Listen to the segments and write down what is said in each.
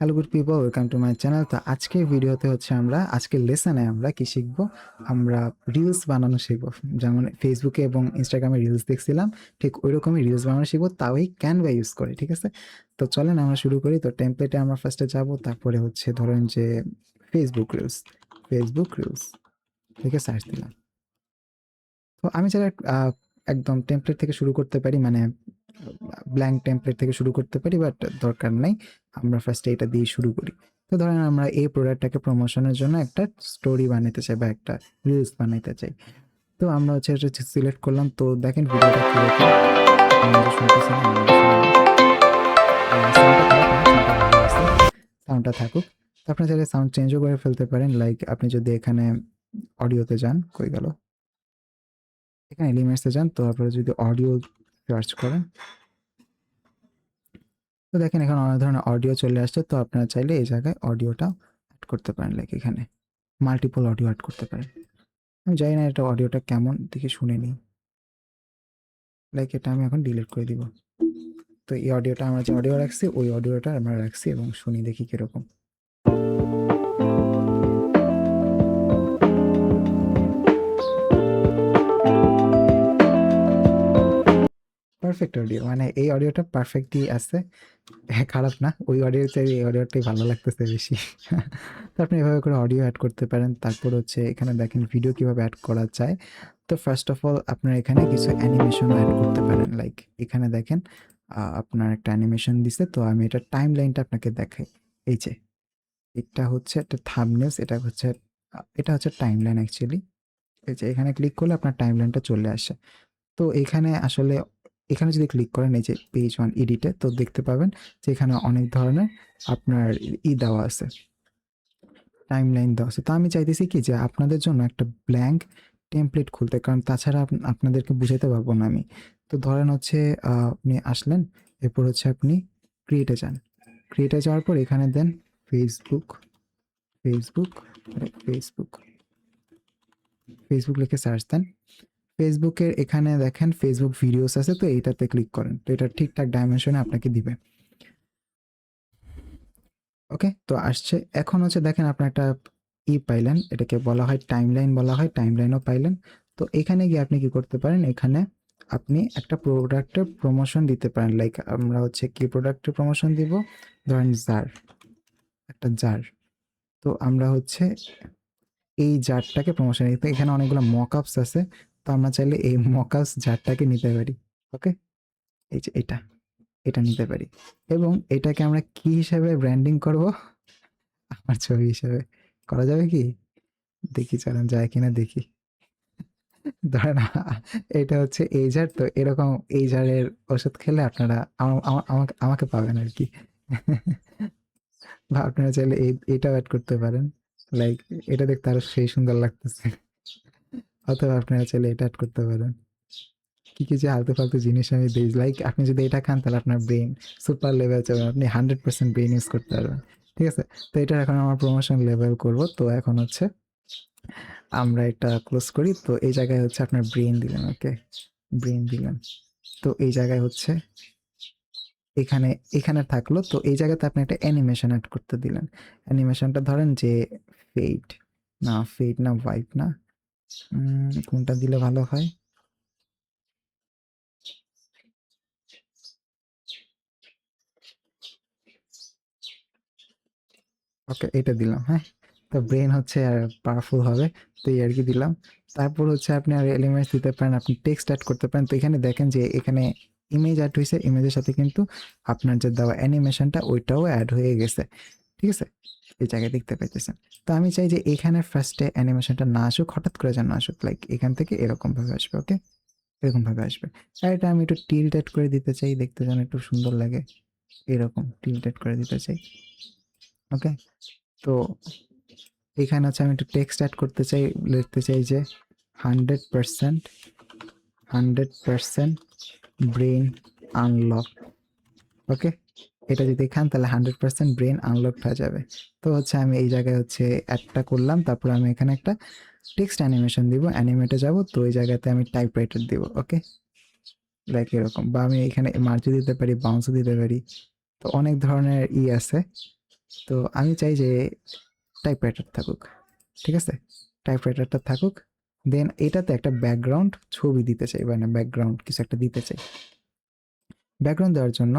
Hello good people, welcome to my channel. তো আজকের ভিডিওতে হচ্ছে আজকের লেসনে আমরা কি শিখবো? আমরা রিলস বানানো শিখবো। যেমন ফেসবুকে এবং ইনস্টাগ্রামে রিলস দেখছিলাম, ঠিক ওই রকমই রিলস বানানো শিখবো, তাও এই ক্যানভা ইউজ করে। ঠিক আছে, তো চলেন আমরা শুরু করি। তো টেমপ্লেটে আমরা ফার্স্টে যাব, তারপরে হচ্ছে ধরেন যে ফেসবুক রিলস লিখে সার্চ দিলাম। তো আমি চাইলে একদম টেমপ্লেট থেকে শুরু করতে পারি, মানে ব্ল্যাঙ্ক টেমপ্লেট থেকে শুরু করতে পারি, বাট দরকার নেই। আমরা ফার্স্টে এটা দিয়ে শুরু করি। তো ধরেন আমরা এই প্রোডাক্টটাকে প্রমোশনের জন্য একটা স্টোরি বানাতে চাই বা একটা রিলস বানাইতে চাই। তো আমরা হচ্ছে এটা সিলেক্ট করলাম। তো দেখেন ভিডিওটা কীরকম, আপনারা যে শুনতেছেন আমরা শুনে নিই। সাউন্ডটা খারাপ না, সাউন্ডটা ভালো আছে, সাউন্ডটা থাকুক। তো আপনি চাইলে সাউন্ড চেঞ্জও করে ফেলতে পারেন। লাইক আপনি যদি এখানে অডিওতে যান, কই গেল, এখানে এলিমেন্টসে যান, তো আপনারা যদি অডিও সার্চ করেন, তো দেখেন এখানে অনেক ধরনের অডিও চলে আসছে। তো আপনারা চাইলে এই জায়গায় অডিওটা অ্যাড করতে পারেন, লাইক এখানে মাল্টিপল অডিও অ্যাড করতে পারেন। আমি জানি না এটা অডিওটা কেমন, দেখে শুনে নিই। লাইক এটা আমি এখন ডিলিট করে দিব। তো এই অডিওটা আমরা যে অডিও রাখছি ওই অডিওটা আমরা রাখছি এবং শুনি দেখি কিরকম। পারফেক্ট অডিও, মানে এই অডিওটা পারফেক্টই আছে, হ্যাঁ, খারাপ না। ওই অডিওর চাই এই অডিওটাই ভালো লাগতেছে বেশি। তো আপনি এভাবে করে অডিও অ্যাড করতে পারেন। তারপর হচ্ছে এখানে দেখেন ভিডিও কিভাবে অ্যাড করা যায়। তো ফার্স্ট অফ অল আপনার এখানে কিছু অ্যানিমেশনও অ্যাড করতে পারেন। লাইক এখানে দেখেন আপনার একটা অ্যানিমেশন দিছে। তো আমি এটা টাইম লাইনটা আপনাকে দেখাই। এই যে এটা হচ্ছে একটা থাম্বনেলস, এটা হচ্ছে টাইম লাইন অ্যাকচুয়ালি। এই যে এখানে ক্লিক করলে আপনার টাইম লাইনটা চলে আসে। তো এখানে আসলে এখানে যদি ক্লিক করেন এই যে পেজ ওয়ান এডিটে, তো দেখতে পাবেন যে এখানে অনেক ধরনের আপনার দেওয়া আছে, টাইম লাইন দেওয়া আছে। তো আমি চাইতেছি কি যে আপনাদের জন্য একটা ব্ল্যাঙ্ক টেমপ্লেট খুলতে, কারণ তাছাড়া আপনাদেরকে বুঝাইতে পারবো না আমি। তো ধরেন হচ্ছে আপনি আসলেন, এরপর হচ্ছে আপনি ক্রিয়েটে যান। ক্রিয়েটে যাওয়ার পর এখানে দেন ফেসবুক ফেসবুক ফেসবুক ফেসবুক লিখে সার্চ দেন। ফেসবুকের এখানে দেখেন ফেসবুক ভিডিওস আছে, তো এইটাতে ক্লিক করেন। তো এটা ঠিকঠাক ডাইমেনশনে আপনাকে দিবে। ওকে, তো আসছে। এখন হচ্ছে দেখেন আপনার একটা পাইলেন, এটাকে বলা হয় টাইমলাইন বলা হয়, টাইমলাইনও পাইলেন। তো এখানে গিয়ে আপনি কি করতে পারেন, এখানে আপনি একটা প্রোডাক্টের প্রমোশন দিতে পারেন। লাইক আমরা হচ্ছে কি প্রোডাক্টের প্রমোশন দিব, ধরেন একটা জার। তো আমরা হচ্ছে এই জারটাকে প্রমোশন দিতে, এখানে অনেকগুলো মকআপস আছে। তো আমরা চাইলে এই মকআপস জারটাকে নিতে পারি। ওকে, এই যে এটা এটা নিতে পারি এবং এটাকে আমরা কি হিসাবে ব্র্যান্ডিং করব, আমার ছবি হিসাবে করা যাবে কি? দেখি, চলেন যায় কিনা দেখি। ধরেন এটা হচ্ছে এই জার, তো এরকম এই জারের ওষুধ খেলে আপনারা আমাকে আমাকে পাবেন আর কি। বা আপনারা চাইলে এটাও অ্যাড করতে পারেন। লাইক এটা দেখতে আরো সেই সুন্দর লাগতেছে। অথবা আপনারা চাইলে এটা অ্যাড করতে পারেন। কি কি যে আলতু ফালতু জিনিস আমি দিই। লাইক আপনি যদি এটা খান তাহলে আপনার ব্রেন সুপার লেভেল যাবে, আপনি 100% ব্রেন ইউজ করতে পারবেন। ঠিক আছে, তো এটা এখন আমার প্রমোশন লেভেল করব। তো এখন হচ্ছে আমরা এটা ক্লোজ করি। তো এই জায়গায় হচ্ছে আপনার ব্রেন দিলেন। ওকে, ব্রেন দিলেন। তো এই জায়গায় হচ্ছে এখানে এখানে থাকলো। তো এই জায়গাতে আপনি একটা অ্যানিমেশন অ্যাড করতে দিলেন। অ্যানিমেশনটা ধরেন যে ফেড না ভাইব না, কোনটা দিলে ভালো হয়? ওকে, এটা দিলাম। হ্যাঁ, তো ব্রেন হচ্ছে আর পাওয়ারফুল হবে। তো এই আর কি দিলাম। তারপর হচ্ছে আপনি আর এলিমেন্টস দিতে পারেন, আপনি টেক্সট অ্যাড করতে পারেন। তো এখানে দেখেন যে এখানে ইমেজ অ্যাড হয়েছে, ইমেজের সাথে কিন্তু আপনার যে দেওয়া অ্যানিমেশনটা ওইটাও অ্যাড হয়ে গেছে। ঠিক আছে, এই জায়গায় দেখতে পাইতেছেন। তো আমি চাই যে এখানে ফার্স্টে অ্যানিমেশনটা না আসুক, হঠাৎ করে যেন আসুক। লাইক এখান থেকে এরকমভাবে আসবে। ওকে, এরকমভাবে আসবে। আর এটা আমি একটু টিল্টেড করে দিতে চাই, দেখতে যেন একটু সুন্দর লাগে। এরকম টিল্টেড করে দিতে চাই। ওকে, তো এখানে হচ্ছে আমি একটু টেক্সট অ্যাড করতে চাই, লিখতে চাই যে 100% 100% ব্রেন আনলক। ওকে, এটা যদি খান তাহলে 100% ব্রেন আনলক হয়ে যাবে। তো হচ্ছে আমি এই জায়গায় হচ্ছে অ্যাডটা করলাম। তারপর আমি এখানে একটা টেক্সট অ্যানিমেশন দিব, অ্যানিমেটে যাব। তো ওই জায়গাতে আমি টাইপরাইটার দিব। ওকে, লাইক এরকম। বা আমি এখানে মার্জও দিতে পারি, বাউন্সও দিতে পারি। তো অনেক ধরনের আছে। তো আমি চাই যে টাইপরাইটার থাকুক, ঠিক আছে, টাইপরাইটারটা থাকুক। দেন এটাতে একটা ব্যাকগ্রাউন্ড ছবি দিতে চাই, মানে ব্যাকগ্রাউন্ড কিছু একটা দিতে চাই। ব্যাকগ্রাউন্ড দেওয়ার জন্য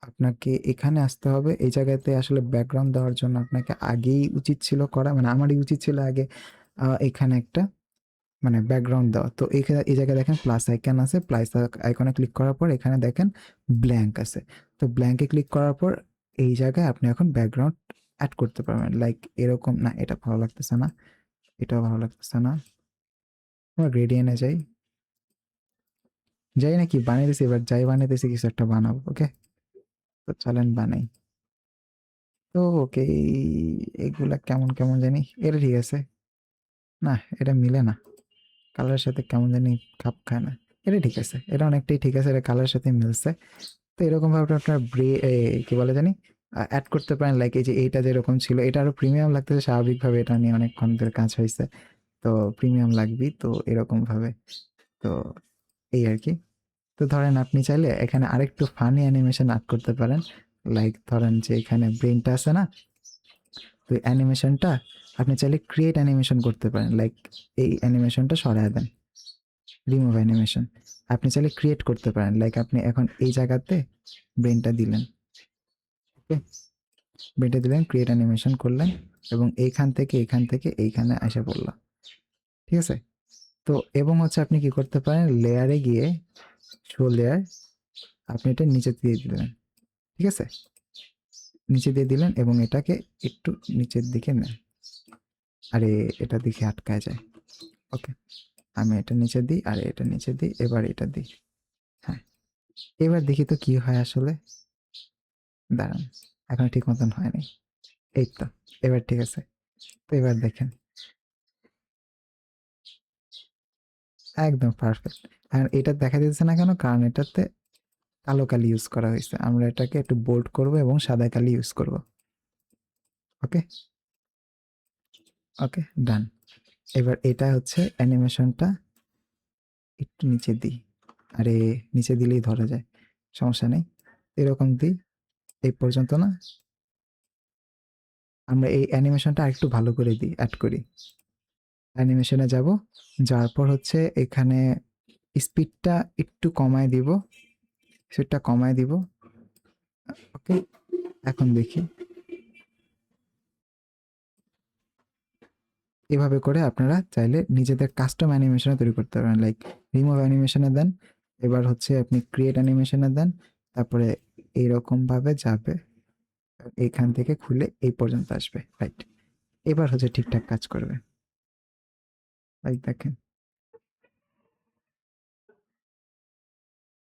আপনাকে এখানে আসতে হবে। এই জায়গাতে আসলে ব্যাকগ্রাউন্ড দেওয়ার জন্য আপনাকে আগেই উচিত ছিল করা, মানে আমারই উচিত ছিল আগে এখানে একটা মানে ব্যাকগ্রাউন্ড দেওয়া। তো এখানে এই জায়গায় দেখেন প্লাস আইকন আছে, প্লাস আইকনে ক্লিক করার পর এখানে দেখেন ব্ল্যাঙ্ক আছে। তো ব্ল্যাঙ্কে ক্লিক করার পর এই জায়গায় আপনি এখন ব্যাকগ্রাউন্ড অ্যাড করতে পারবেন। লাইক এরকম, না এটা ভালো লাগতেছে না, এটাও ভালো লাগতেছে না, আমরা গ্রেডিয়েন্টে যাই, যাই নাকি বানিয়েছি, এবার যাই বানাইতেছি কিছু একটা বানাবো। ওকে, তো চলেন বানাই। তো ওকে, এগুলা কেমন কেমন জানি, এটা ঠিক আছে না, এটা মিলে না কালারের সাথে, কেমন জানি খাপ খায় না। এটা ঠিক আছে, এটা অনেকটাই ঠিক আছে, এটা কালারের সাথে মিলছে। তো এরকম ভাবে আপনার কি বলে জানি অ্যাড করতে পারেন। লাইক এই যে এইটা যেরকম ছিল, এটা আরো প্রিমিয়াম লাগতেছে স্বাভাবিকভাবে, এটা নিয়ে অনেকক্ষণ ধরে কাজ হয়েছে, তো প্রিমিয়াম লাগবে তো এরকম ভাবে। তো এই আর কি। তো ধরেন আপনি চাইলে এখানে আরেকটু ফানি অ্যানিমেশন অ্যাড করতে পারেন। লাইক ধরেন যে এখানে ব্রেনটা আছে না, তো অ্যানিমেশনটা আপনি চাইলে ক্রিয়েট অ্যানিমেশন করতে পারেন। লাইক এই অ্যানিমেশনটা সরায় দেন, রিমুভ অ্যানিমেশন। আপনি চাইলে ক্রিয়েট করতে পারেন। লাইক আপনি এখন এই জায়গাতে ব্রেনটা দিলেন, ওকে, ব্রেনটা দিলেন, ক্রিয়েট অ্যানিমেশন করলেন, এবং এইখান থেকে এইখানে এসে পড়লো, ঠিক আছে। তো এবং হচ্ছে আপনি কি করতে পারেন, লেয়ারে গিয়ে শো লেয়ার, আপনি এটা নিচে দিয়ে দিলেন, ঠিক আছে, নিচে দিয়ে দিলেন এবং এটাকে একটু নিচের দিকে নেন। আরে এটা দিকে আটকায় যায়। ওকে, আমি এটা নিচে দিই আর এটা নিচে দিই, এবার এটা দিই। হ্যাঁ, এবার দেখি তো কি হয় আসলে। দাঁড়ান, এখন ঠিক মতন হয়নি। এই তো, এবার ঠিক আছে। তো এবার দেখেন একদম পারফেক্ট। আর এটা দেখা দিচ্ছে না কেন, কারণ এটাতে কালো কালি ইউজ করা হয়েছে। আমরা এটাকে একটু বোল্ড করব এবং সাদা কালি ইউজ করব। ওকে, ওকে, ডান। এবার এটা হচ্ছে অ্যানিমেশনটা একটু নিচে দিই। আরে নিচে দিলেই ধরা যায়, সমস্যা নেই, এরকম দিই, এই পর্যন্ত না। আমরা এই অ্যানিমেশনটা আরেকটু ভালো করে দিই, অ্যাড করি। অ্যানিমেশনে যাব, যাওয়ার পর হচ্ছে এখানে স্পিডটা একটু কমায় দিব, স্পিডটা কমায় দিব। ওকে, এখন দেখি। এভাবে করে আপনারা চাইলে নিজেদের কাস্টম অ্যানিমেশনে তৈরি করতে পারেন। লাইক রিমুভ অ্যানিমেশনে দেন, এবার হচ্ছে আপনি ক্রিয়েট অ্যানিমেশনে দেন, তারপরে এইরকমভাবে যাবে, এইখান থেকে খুলে এই পর্যন্ত আসবে, রাইট। এবার হচ্ছে ঠিকঠাক কাজ করবে। লাইক দেখেন,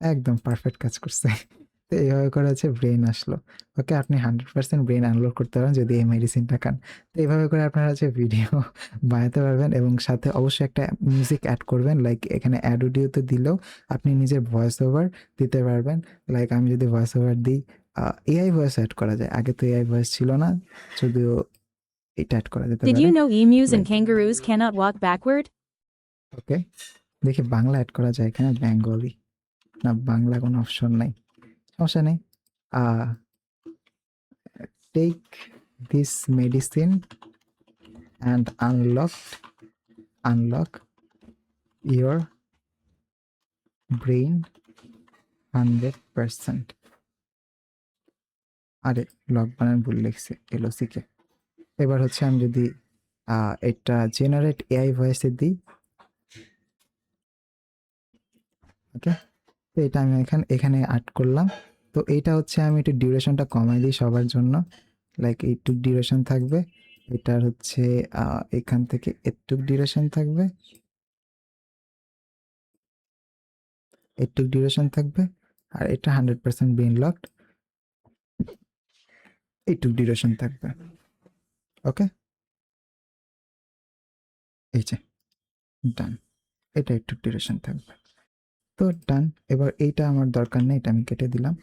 একদম পারফেক্ট কাজ করছে। তো এইভাবে করে হচ্ছে ব্রেন আসলো। ওকে, আপনি 100% ব্রেন আনলক করতে পারেন যদি এই মেডিসিনটা খান। তো এইভাবে করে আপনারা হচ্ছে ভিডিও বানাতে পারবেন এবং সাথে অবশ্যই একটা মিউজিক অ্যাড করবেন। লাইক এখানে অ্যাড অডিওতে দিলেও আপনি নিজের ভয়েস ওভার দিতে পারবেন। লাইক আমি যদি ভয়েস ওভার দিই, এআই ভয়েস অ্যাড করা যায়, আগে তো এআই ভয়েস ছিল না, যদিও এটা অ্যাড করা যেতে Did পারে। you know emus and like kangaroos cannot walk backward? ওকে, দেখি বাংলা অ্যাড করা যায় এখানে, বেঙ্গলি না, বাংলা কোনো অপশন নাই, সমস্যা নেই। Take this medicine and unlock your brain 100%। আরে লক বানান ভুল লিখছে, এলওসিকে। এবার হচ্ছে আমি যদি এটা জেনারেট এআই ভয়েসে দিই, ওকে, তো এটা আমি এখানে অ্যাড করলাম। তো এইটা হচ্ছে আমি একটু ডিউরেশনটা কমাই দিই সবার জন্য। লাইক এইটুক ডিউরেশন থাকবে, এটার হচ্ছে এখান থেকে এটুক ডিউরেশন থাকবে, এটুক ডিউরেশন থাকবে, আর এটা 100% ব্রেন লকড, এইটুক ডিউরেশন থাকবে। ওকে, এই যে ডান, এটা একটু ডিউরেশন থাকবে। তো ডান। এবার এইটা আমার দরকার নেই, এটা আমি কেটে দিলাম।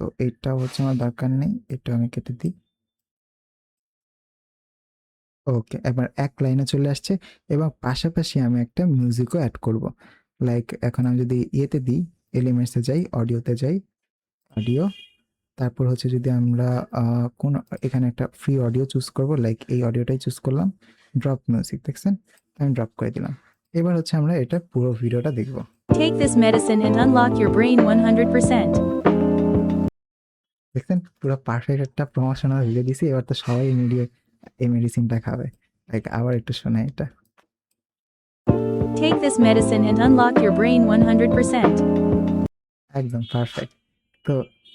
তো এইটাও হচ্ছে আমার দরকার নেই, এটা আমি কেটে দিই। ওকে, এবার এক লাইনে চলে আসছে এবং পাশাপাশি আমি একটা মিউজিকও অ্যাড করব। লাইক এখন আমি যদি ইয়েতে দিই, এলিমেন্টসে যাই, অডিওতে যাই, অডিও, তারপর হচ্ছে যদি আমরা কোন এখানে একটা ফ্রি অডিও চুজ করব, লাইক এই অডিওটাই চুজ করলাম, ড্রপ মিউজিক, দেখছেন আমি ড্রপ করে দিলাম। এবার হচ্ছে আমরা এটা পুরো ভিডিওটা দেখব। Take this medicine and unlock your brain 100%. দেখছেন পুরো পারফেক্ট একটা প্রমোশনাল ভিডিও দিছি, এবার তো সবাই ইমিডিয়েট এই মেডিসিনটা খাবে। লাইক আবার একটু শোনাই এটা। Take this medicine and unlock your brain 100%. একদম পারফেক্ট। তো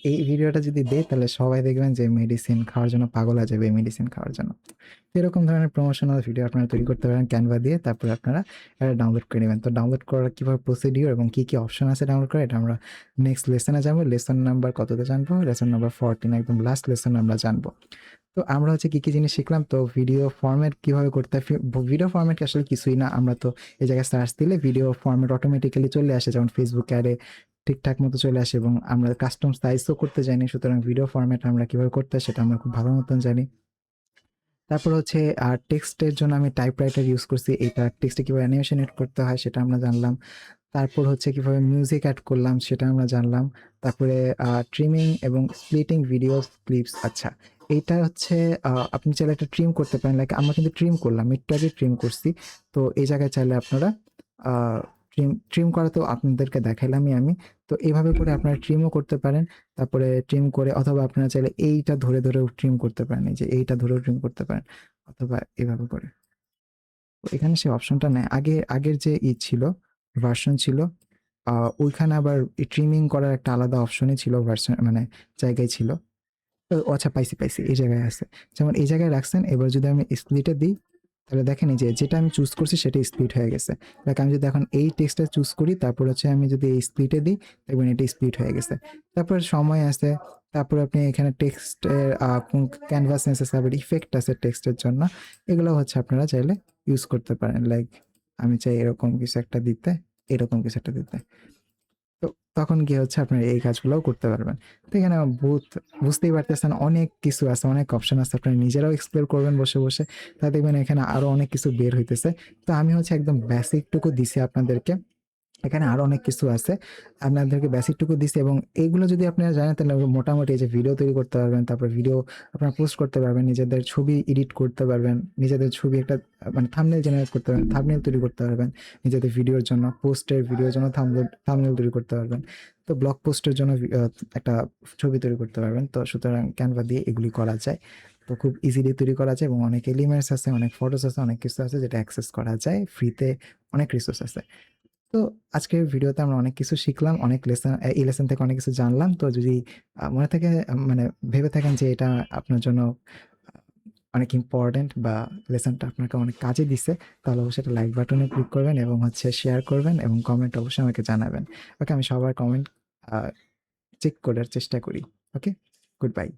এই ভিডিওটা যদি দেই তাহলে সবাই দেখবেন যে মেডিসিন খাওয়ার জন্য পাগল হয়ে যাবে, এই মেডিসিন খাওয়ার জন্য। এরকম ধরনের প্রমোশনাল ভিডিও আপনারা তৈরি করতে পারেন ক্যানভা দিয়ে, তারপরে আপনারা এটা ডাউনলোড করে নেবেন। তো ডাউনলোড করার কীভাবে প্রসিডিওর এবং কী কী অপশন আছে ডাউনলোড করা, এটা আমরা নেক্সট লেসনে জানবো। লেসন নাম্বার কততে জানবো? লেসন নাম্বার 14, একদম লাস্ট লেসন আমরা জানবো। তো আমরা হচ্ছে কী কী জিনিস শিখলাম। তো ভিডিও ফরম্যাট কীভাবে করতে হয়, ভিডিও ফরম্যাট আসলে কিছুই না, আমরা তো এই জায়গায় সার্চ দিলে ভিডিও ফরম্যাট অটোমেটিক্যালি চলে আসে, যেমন ফেসবুক অ্যাডে ঠিকঠাক মতো চলে আসে, এবং আমরা কাস্টম সাইজও করতে জানি। সুতরাং ভিডিও ফরম্যাট আমরা কীভাবে করতে হয় সেটা আমরা খুব ভালো মতন জানি। তারপর হচ্ছে টেক্সটের জন্য আমি টাইপরাইটার ইউজ করছি, এইটা টেক্সটে কীভাবে অ্যানিমেশন এড করতে হয় সেটা আমরা জানলাম। তারপর হচ্ছে কীভাবে মিউজিক অ্যাড করলাম সেটা আমরা জানলাম। তারপরে ট্রিমিং এবং স্প্লিটিং ভিডিওস ক্লিপস। আচ্ছা, এইটা হচ্ছে আপনি চাইলে একটা ট্রিম করতে পারেন, লাইক আমরা কিন্তু ট্রিম করলাম, একটু আগে ট্রিম করছি। তো এই জায়গায় চাইলে আপনারা ট্রিম করা তো আপনাদেরকে দেখাইলামই আমি। তো এইভাবে করে আপনারা ট্রিমও করতে পারেন। তারপরে ট্রিম করে, অথবা আপনারা চাইলে এইটা ধরে ধরেও ট্রিম করতে পারেন, এই যে এইটা ধরেও ট্রিম করতে পারেন, অথবা এভাবে করে। তো এখানে সেই অপশনটা নেই, আগের যে ছিল ভার্সন ছিল, ওইখানে আবার ট্রিমিং করার একটা আলাদা অপশনই ছিল, ভার্সন মানে জায়গায় ছিল। ও আচ্ছা, পাইছি, এই জায়গায় আছে। যেমন এই জায়গায় রাখছেন, এবার যদি আমি স্প্লিটে দিই তাহলে দেখেন এই যে যেটা আমি চুজ করছি সেটা স্প্লিট হয়ে গেছে। লাইক আমি যদি এখন এই টেক্সটটা চুজ করি, তারপর হচ্ছে আমি যদি এই স্প্লিটে দিই, দেখবেন এটা স্প্লিট হয়ে গেছে। তারপর সময় আছে, তারপর আপনি এখানে টেক্সটের ক্যানভাস নেসেসারি ইফেক্ট আছে টেক্সটের জন্য, এগুলো হচ্ছে আপনারা চাইলে ইউজ করতে পারেন। লাইক আমি চাই এরকম কিছু একটা দিতে, এরকম কিছু একটা দিতে, তো তখন কি হচ্ছে আপনারা এই কাজগুলোও করতে পারবেন। তো এখানে বুঝতেই পারতেছেন অনেক কিছু আছে, অনেক অপশন আছে, আপনারা নিজেরাও এক্সপ্লোর করবেন বসে বসে, তা দেখবেন এখানে আরও অনেক কিছু বের হইতেছে। তো আমি হচ্ছে একদম বেসিকটুকু দিছি আপনাদেরকে, এখানে আরও অনেক কিছু আছে, আপনাদেরকে বেসিকটুকু দিছি। এবং এইগুলো যদি আপনারা জানেন তাহলে মোটামুটি এই যে ভিডিও তৈরি করতে পারবেন, তারপর ভিডিও আপনারা পোস্ট করতে পারবেন, নিজেদের ছবি এডিট করতে পারবেন, নিজেদের ছবি একটা মানে থাম্বনেল জেনারেট করতে পারবেন, থাম্বনেল তৈরি করতে পারবেন নিজেদের ভিডিওর জন্য, পোস্টের ভিডিওর জন্য থাম্বনেল তৈরি করতে পারবেন, তো ব্লগ পোস্টের জন্য একটা ছবি তৈরি করতে পারবেন। তো সুতরাং ক্যানভা দিয়ে এগুলি করা যায়, তো খুব ইজিলি তৈরি করা যায়, এবং অনেক এলিমেন্টস আছে, অনেক ফটোস আছে, অনেক কিছু আছে যেটা অ্যাক্সেস করা যায় ফ্রিতে, অনেক রিসোর্স আছে। তো আজকের ভিডিওতে আমরা অনেক কিছু শিখলাম, অনেক লেসন, এই লেসন থেকে অনেক কিছু জানলাম। তো যদি মনে থেকে মানে ভেবে থাকেন যে এটা আপনার জন্য অনেক ইম্পর্টেন্ট বা লেসনটা আপনাকে অনেক কাজে দিছে, তাহলে অবশ্যই একটা লাইক বাটনে ক্লিক করবেন এবং হচ্ছে শেয়ার করবেন, এবং কমেন্ট অবশ্যই আমাকে জানাবেন। ওকে, আমি সবার কমেন্ট চেক করার চেষ্টা করি। ওকে, গুড বাই।